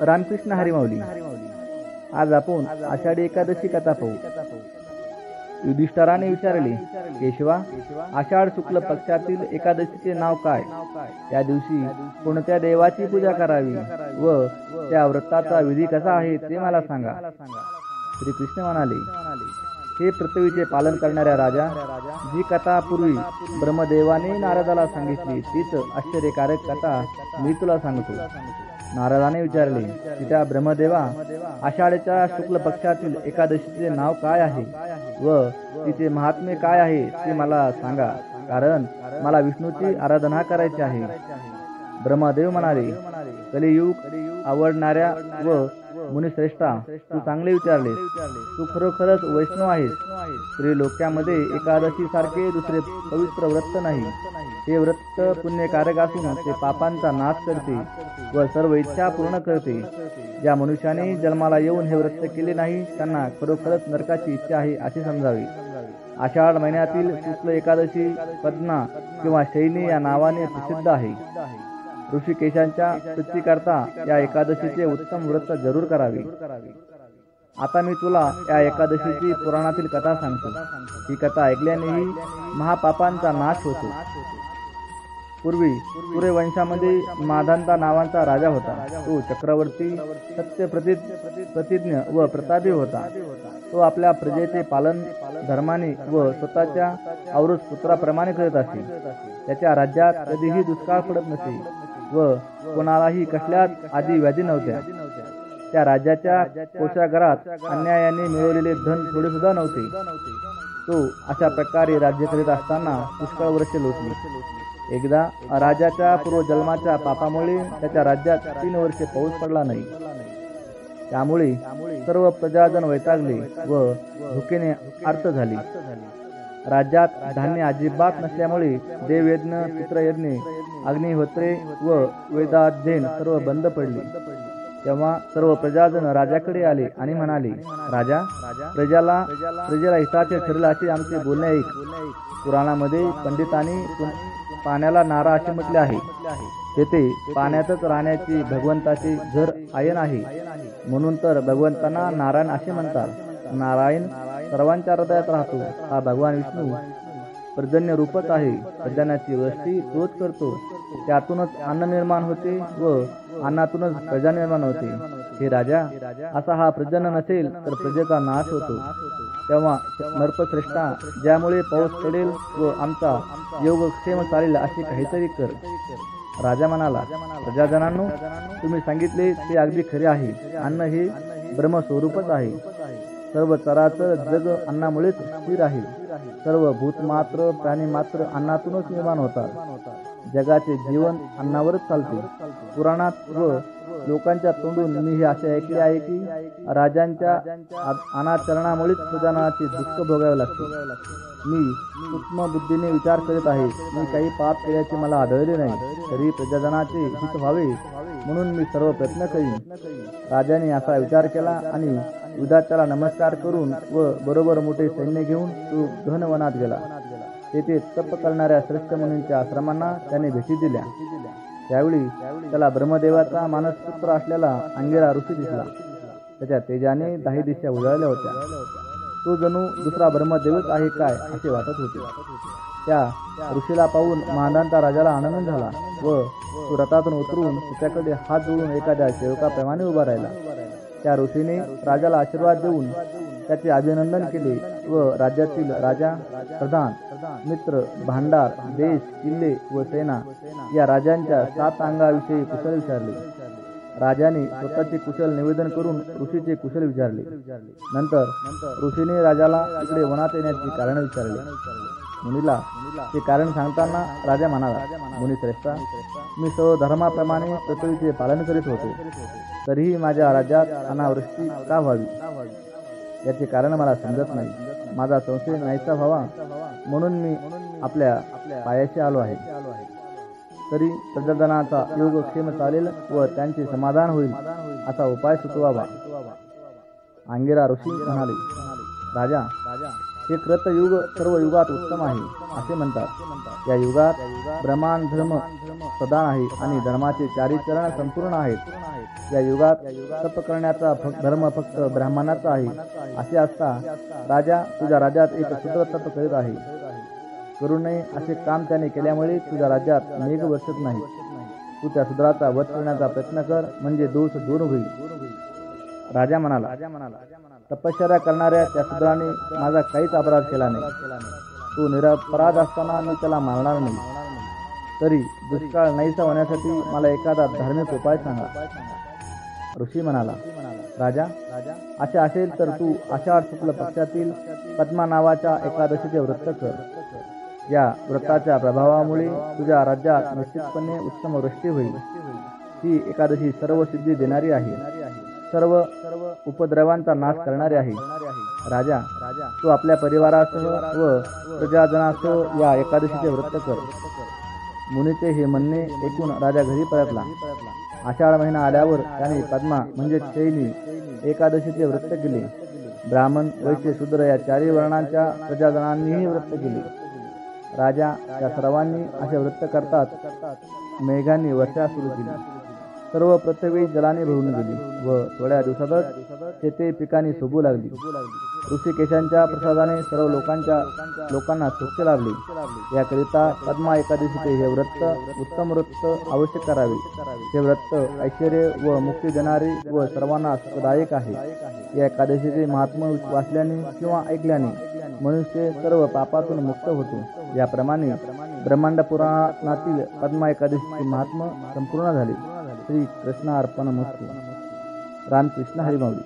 रामकृष्ण हरी माऊली. आज आपण आषाढी एकादशी कथा पाहू. युधिष्ठिराने विचारले, केशवा, आषाढ शुक्ल पक्षातील एकादशीचे नाव काय? त्या दिवशी कोणत्या देवाची पूजा करावी व त्या व्रताचा विधी कसा आहे ते मला सांगा. श्रीकृष्ण म्हणाले, हे पृथ्वीचे पालन करणाऱ्या राजा, जी कथा पूर्वी ब्रह्मदेवाने नारदाला सांगितली तीच आश्चर्यकारक कथा मी तुला सांगतो. नारदाने विचारले, पिता ब्रह्मदेवा, आषाढच्या शुक्ल पक्षातील एकादशीचे नाव काय आहे व तिचे महात्म्य काय आहे ते मला सांगा, कारण मला विष्णूची आराधना करायची आहे. ब्रह्मदेव म्हणाले, कलियुग आवडणाऱ्या व मुनिश्रेष्ठा, तू चांगले विचारले. तू खरोखरच वैष्णव आहेस. त्रिलोक्यामध्ये एकादशी सारखे दुसरे पवित्र व्रत नाही. हे व्रत पुण्यकारक असून ते पापांचा नाश करते व सर्व इच्छा पूर्ण करते. ज्या मनुष्याने जन्माला येऊन हे व्रत केले नाही त्यांना खरोखरच नरकाची इच्छा आहे असे समजावे. आषाढ महिन्यातील शुक्ल एकादशी पद्मा किंवा शैनी या नावाने प्रसिद्ध आहे. ऋषिकेशांच्या प्रीतीकरता या एकादशीचे उत्तम व्रत जरूर करावे. आता मी तुला या एकादशीची पुराणातील कथा सांगतो. ही कथा ऐकल्यानेही महापापांचा नाश होतो. पूर्वी सूर्यवंशामध्ये माधांता नावाचा राजा होता. तो चक्रवर्ती, सत्य प्रतिज्ञ व प्रतापी होता. तो आपल्या प्रजेचे पालन धर्माने व स्वतःच्या औरस पुत्राप्रमाणे करत असे. त्याच्या राज्यात कधीही दुष्काळ पडत नसे व कोणालाही कसल्याच आदी व्याधी नव्हत्या. त्या राज्याच्या कोषागारात अन्यायाने मिळवलेले धन थोडे सुद्धा नव्हते. तो अशा प्रकारे राज्य करीत असताना पुष्कळ वर्षे लोटली. एकदा राजाच्या पूर्वजन्माच्या पापामुळे त्याच्या राज्यात 3 वर्षे पाऊस पडला नाही. त्यामुळे सर्व प्रजाजन वैतागले व भुकेने आर्त झाली. राज्यात धान्य अजिबात नसल्यामुळे देवयज्ञ, पितृयज्ञ, अग्निहोत्रे व वेदाध्ययन सर्व बंद पडले. तेव्हा सर्व प्रजाजन राजाकडे आले आणि म्हणाले, राजा, प्रजेला हिताचे ठरले असे आमचे बोलणे ऐक. पुराणामध्ये पंडितांनी पाण्याला नारा असे म्हटले आहे. तेथे पाण्यातच राहण्याची भगवंताची झर आयन आहे. म्हणून तर भगवंतांना नारायण असे म्हणतात. नारायण सर्वांच्या हृदयात राहतो. हा भगवान विष्णू पर्जन्य रूपच आहे. पर्जन्याची वृष्टी तोच करतो. त्यातूनच अन्न निर्माण होते व अन्नातूनच प्रजा निर्माण होते. हे राजा, असा हा पर्जन्य नसेल तर प्रजेचा नाश होतो. तेव्हा नरपश्रेष्ठा, ज्यामुळे पाऊस पडेल व आमचा योगक्षेम चालेल असे काहीतरी कर. राजा म्हणाला, प्रजाजनांनो, तुम्ही सांगितले ते अगदी खरे आहे. अन्न हे ब्रह्मस्वरूपच आहे. सर्व चराचर जग अन्नामुळेच स्थिर आहे. सर्व भूतमात्र, प्राणीमात्र अन्नातूनच निर्माण होतात. जगाचे जीवन अन्नावरच चालते. पुराणात व लोकांच्या तोंडून मी हे असे ऐकले आहे की राजांच्या अनाचरणामुळेच प्रजाजनाचे दुःख भोगावे लागते. मी सूक्ष्म बुद्धीने विचार करीत आहे. मी काही पाप केल्याचे मला आढळले नाही. तरी प्रजाजनाचे हित व्हावे म्हणून मी सर्व प्रयत्न करीन. राजाने असा विचार केला आणि विधात्याला नमस्कार करून व बरोबर मोठे सैन्य घेऊन तो गहनवनात गेला. तेथे तप करणाऱ्या श्रेष्ठ मुनींच्या आश्रमांना त्याने भेटी दिल्या. त्यावेळी त्याला ब्रह्मदेवाचा मानसपुत्र असलेला अंगिरा ऋषी दिसला. त्याच्या तेजाने 10 दिशा उजळल्या होत्या. तो जणू दुसरा ब्रह्मदेवच आहे काय असे वाटत होते. त्या ऋषीला पाहून माधांता राजाला आनंद झाला व तो रथातून उतरून त्याच्याकडे हात जोडून एखाद्या सेवकाप्रमाणे उभा राहिला. त्या ऋषीने राजाला आशीर्वाद देऊन त्याचे अभिनंदन केले व राज्यातील राजा, प्रधान, मित्र, भांडार, देश, किल्ले व सेना या राजांच्या 7 अंगाविषयी कुशल विचारले. राजाने स्वतःचे कुशल निवेदन करून ऋषीचे कुशल विचारले. नंतर ऋषीने राजाला इकडे वनात येण्याचे कारण विचारले. मुनीला ते कारण सांगताना राजा म्हणाला, मुनिश्रेष्ठा, मी सर्व धर्माप्रमाणे पृथ्वीचे पालन करीत होतो. तरीही माझ्या राज्यात अनावृष्टी का व्हावी याचे कारण मला समजत नाही. माझा संशय नाहीसा व्हावा म्हणून मी आपल्या पायाशी आलो आहे. तरी प्रजाजनाचा योगक्षेम चालेल व त्यांचे समाधान होईल असा उपाय सुचवावा. अंगिरा ऋषी म्हणाले, राजा, हे कृतयुग सर्व युगात उत्तम आहे असे म्हणतात। या युगात ब्रह्मांड धर्म प्रधान आहे आणि धर्माचे चारी चरण संपूर्ण आहेत। या युगात तप करण्याचा धर्म फक्त ब्राह्मणाचा आहे असे असता राजा तुझ्या राज्यात एक शूद्र तप करीत आहे। करू नये असे काम त्याने केल्यामुळे तुझ्या राज्यात मेघ वर्षत नाही। तू त्या शूद्राचा वध करण्याचा प्रयत्न कर म्हणजे दोष दूर होईल। राजा म्हणाला, तपश्चर्या करणाऱ्या त्या शूद्राने माझा काहीच अपराध केला नाही। तो निरपराध असताना मी त्याला मारणार नाही। तरी दुष्काळ नाहीसा होण्यासाठी मला एखादा धार्मिक उपाय सांगा। ऋषी म्हणाला, राजा असे असेल तर तू आषाढ शुक्ल पक्षातील पद्मा नावाच्या एकादशीचे व्रत कर। या व्रताच्या प्रभावामुळे तुझ्या राज्यात निश्चितपणे उत्तम वृष्टी होईल। ही एकादशी सर्व सिद्धी देणारी आहे, सर्व उपद्रवांचा नाश करणारी आहे। राजा तू आपल्या परिवारासह व प्रजाजनासह या एकादशीचे व्रत कर। मुनीचे हे म्हणणे ऐकून राजा घरी परतला। आषाढ महिना आल्यावर त्याने पद्मा म्हणजे चैनी एकादशीचे व्रत केले। ब्राह्मण वैश्य शूद्र या चारी वर्णांच्या प्रजाजनांनीही व्रत केले। राजा या सर्वांनी असे व्रत करतात मेघांनी वर्षा सुरू केली। सर्व पृथ्वी जलाने भरून गेली व थोड्या दिवसातच शेते पिकांनी शोभू लागली। ऋषिकेशांच्या प्रसादाने सर्व लोकांना सुख लाभले। याकरिता पद्मा एकादशीचे हे व्रत उत्तम व्रत अवश्य करावे। हे व्रत ऐश्वर्य व मुक्ती देणारे व सर्वांना सुखदायक आहे। या एकादशीचे महात्म्य वाचल्याने किंवा ऐकल्याने मनुष्य सर्व पापातून मुक्त होतो। याप्रमाणे ब्रह्मांड पुराणातील पद्मा एकादशीचे महात्म्य संपूर्ण झाले। श्री कृष्ण अर्पणमस्तु। रामकृष्ण हरी माऊली।